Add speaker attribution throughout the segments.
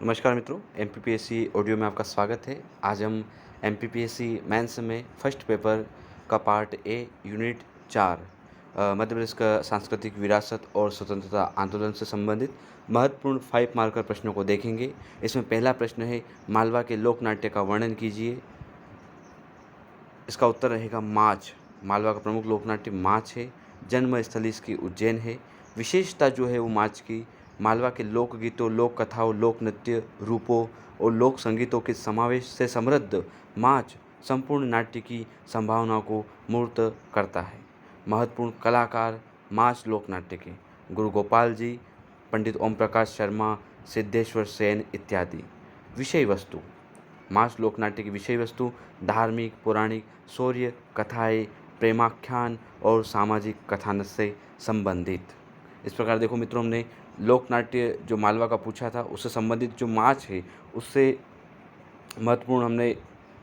Speaker 1: नमस्कार मित्रों, MPPSC audio में आपका स्वागत है। आज हम एमपीपीएससी मेंस में फर्स्ट पेपर का part a unit 4 Madhya Pradesh का सांस्कृतिक विरासत और स्वतंत्रता आंदोलन से संबंधित महत्वपूर्ण 5 मार्कर प्रश्नों को देखेंगे। इसमें पहला प्रश्न है, मालवा के लोक नाट्य का वर्णन कीजिए। इसका उत्तर रहेगा माच। मालवा का प्रमुख लोक नाट्य माच है। जन्म स्थली इसकी उज्जैन है। विशेषता जो है वो माच की मालवा के लोकगीतों, लोक कथाओं, लोक नृत्य रूपों और लोक संगीतों के समावेश से समृद्ध माच संपूर्ण नाट्य की संभावना को मूर्त करता है। महत्वपूर्ण कलाकार माच लोक नाट्य के गुरु गोपाल जी, पंडित ओम प्रकाश शर्मा, सिद्धेश्वर सेन इत्यादि। विषय वस्तु माच लोकनाट्य की विषय वस्तु धार्मिक, पौराणिक, शौर्य कथाएँ, प्रेमाख्यान और सामाजिक कथानक से संबंधित। इस प्रकार देखो मित्रों, हमने लोकनाट्य जो मालवा का पूछा था उससे संबंधित जो माच है उससे महत्वपूर्ण हमने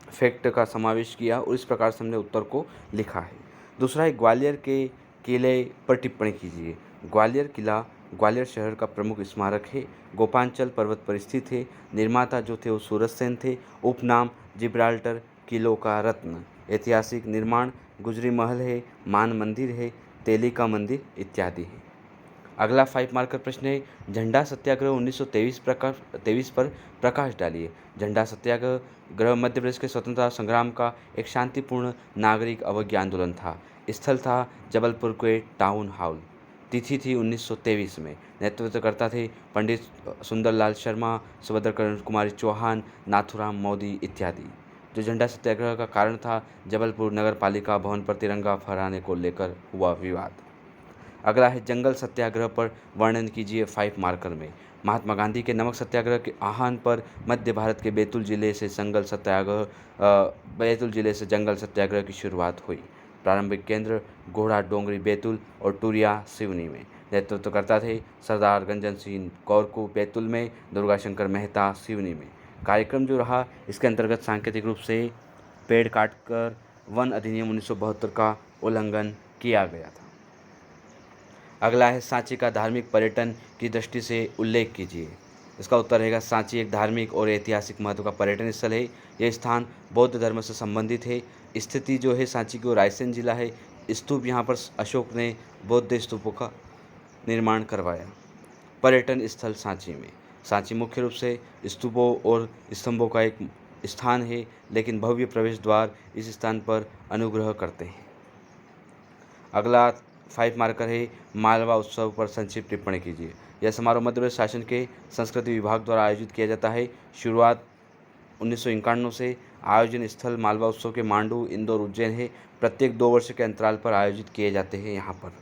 Speaker 1: फैक्ट का समावेश किया और इस प्रकार से हमने उत्तर को लिखा है। दूसरा है, ग्वालियर के किले पर टिप्पणी कीजिए। ग्वालियर किला ग्वालियर शहर का प्रमुख स्मारक है। गोपांचल पर्वत पर स्थित है। निर्माता जो थे वो सूरज सेन थे। उपनाम जिब्राल्टर, किलों का रत्न। ऐतिहासिक निर्माण गुजरी महल है, मान मंदिर है, तेली का मंदिर इत्यादि है। अगला 5 मार्कर प्रश्न है, झंडा सत्याग्रह 1923 पर प्रकाश डालिए। झंडा सत्याग्रह मध्य प्रदेश के स्वतंत्रता संग्राम का एक शांतिपूर्ण नागरिक अवज्ञा आंदोलन था। स्थल था जबलपुर के टाउन हॉल। तिथि थी 1923 में। नेतृत्वकर्ता थे पंडित सुंदरलाल शर्मा, सुभद्रा कुमारी चौहान, नाथुराम मोदी इत्यादि। जो झंडा सत्याग्रह का कारण था, जबलपुर नगर पालिका भवन पर तिरंगा फहराने को लेकर हुआ विवाद। अगला है, जंगल सत्याग्रह पर वर्णन कीजिए 5 मार्कर में। महात्मा गांधी के नमक सत्याग्रह के आह्वान पर मध्य भारत के बैतूल जिले से जंगल सत्याग्रह की शुरुआत हुई। प्रारंभिक केंद्र घोड़ा डोंगरी बैतूल और टूरिया सिवनी में। नेतृत्वकर्ता थे सरदार गंजन सिंह कौरकू बैतूल में, दुर्गाशंकर मेहता सिवनी में। कार्यक्रम जो रहा, इसके अंतर्गत सांकेतिक रूप से पेड़ काटकर वन अधिनियम 1972 का उल्लंघन किया गया था। अगला है, सांची का धार्मिक पर्यटन की दृष्टि से उल्लेख कीजिए। इसका उत्तर रहेगा, सांची एक धार्मिक और ऐतिहासिक महत्व का पर्यटन स्थल है। यह स्थान बौद्ध धर्म से संबंधित है। स्थिति जो है सांची की, रायसेन जिला है। स्तूप यहाँ पर अशोक ने बौद्ध स्तूपों का निर्माण करवाया। पर्यटन स्थल सांची में सांची मुख्य रूप से स्तूपों और स्तंभों का एक स्थान है, लेकिन भव्य प्रवेश द्वार इस स्थान पर अनुग्रह करते हैं। अगला 5 मार्कर है, मालवा उत्सव पर संक्षिप्त टिप्पणी कीजिए। यह समारोह मध्य प्रदेश शासन के संस्कृति विभाग द्वारा आयोजित किया जाता है। शुरुआत 1951 से। आयोजन स्थल मालवा उत्सव के मांडू, इंदौर, उज्जैन है। प्रत्येक 2 वर्ष के अंतराल पर आयोजित किए जाते हैं। यहाँ पर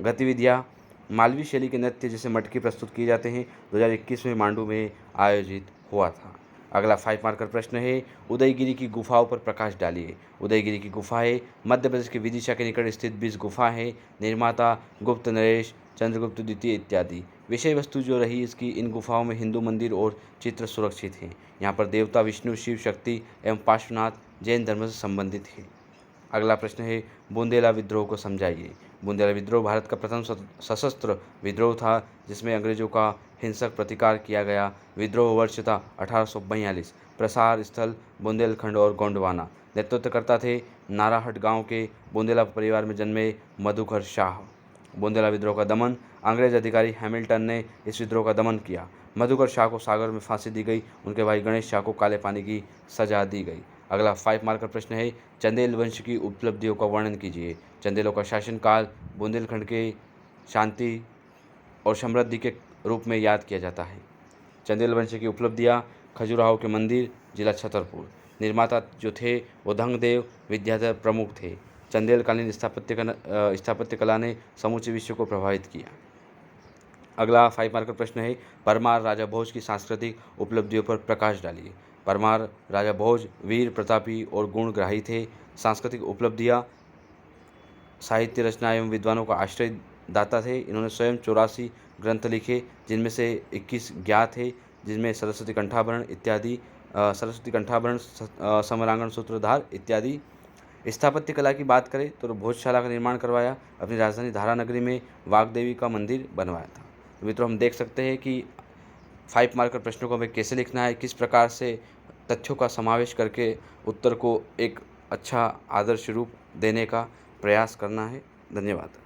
Speaker 1: गतिविधियाँ मालवी शैली के नृत्य जैसे मटकी प्रस्तुत किए जाते हैं। 2021 में मांडू में आयोजित हुआ था। अगला 5 मार्कर प्रश्न है, उदयगिरी की गुफाओं पर प्रकाश डालिए। उदयगिरी की गुफाएं मध्य प्रदेश के विदिशा के निकट स्थित 20 गुफा है। निर्माता गुप्त नरेश, चंद्रगुप्त द्वितीय इत्यादि। विषय वस्तु जो रही इसकी, इन गुफाओं में हिंदू मंदिर और चित्र सुरक्षित हैं। यहाँ पर देवता विष्णु, शिव शक्ति एवं पार्श्वनाथ जैन धर्म से संबंधित है। अगला प्रश्न है, बुंदेला विद्रोह को समझाइए। बुंदेला विद्रोह भारत का प्रथम सशस्त्र विद्रोह था, जिसमें अंग्रेजों का हिंसक प्रतिकार किया गया। विद्रोह वर्ष था 1842। प्रसार स्थल बुंदेलखंड और गोंडवाना। नेतृत्वकर्ता थे नाराहट गांव के बुंदेला परिवार में जन्मे मधुकर शाह। बुंदेला विद्रोह का दमन अंग्रेज अधिकारी हैमिल्टन ने इस विद्रोह का दमन किया। मधुकर शाह को सागर में फांसी दी गई। उनके भाई गणेश शाह को काले पानी की सजा दी गई। अगला 5 मार्कर प्रश्न है, चंदेल वंश की उपलब्धियों का वर्णन कीजिए। चंदेलों का शासनकाल बुंदेलखंड के शांति और समृद्धि के रूप में याद किया जाता है। चंदेल वंश की उपलब्धियाँ, खजुराहो के मंदिर, जिला छतरपुर। निर्माता जो थे वो धंगदेव विद्याधर प्रमुख थे। चंदेलकालीन स्थापत्य कला ने समूचे विश्व को प्रभावित किया। अगला 5 मार्कर प्रश्न है, परमार राजा भोज की सांस्कृतिक उपलब्धियों पर प्रकाश डालिए। परमार राजा भोज वीर प्रतापी और गुणग्राही थे। सांस्कृतिक उपलब्धियाँ, साहित्य रचना एवं विद्वानों का आश्रय दाता थे। इन्होंने स्वयं 84 ग्रंथ लिखे, जिनमें से 21 ज्ञात है, जिनमें सरस्वती कंठाभरण, समरांगण सूत्रधार इत्यादि। स्थापत्य कला की बात करें तो भोजशाला का निर्माण करवाया। अपनी राजधानी धारा नगरी में वाग्देवी का मंदिर बनवाया था। तो मित्रों, हम देख सकते हैं कि 5 मार्कर प्रश्नों को हमें कैसे लिखना है, किस प्रकार से तथ्यों का समावेश करके उत्तर को एक अच्छा आदर्श रूप देने का प्रयास करना है। धन्यवाद।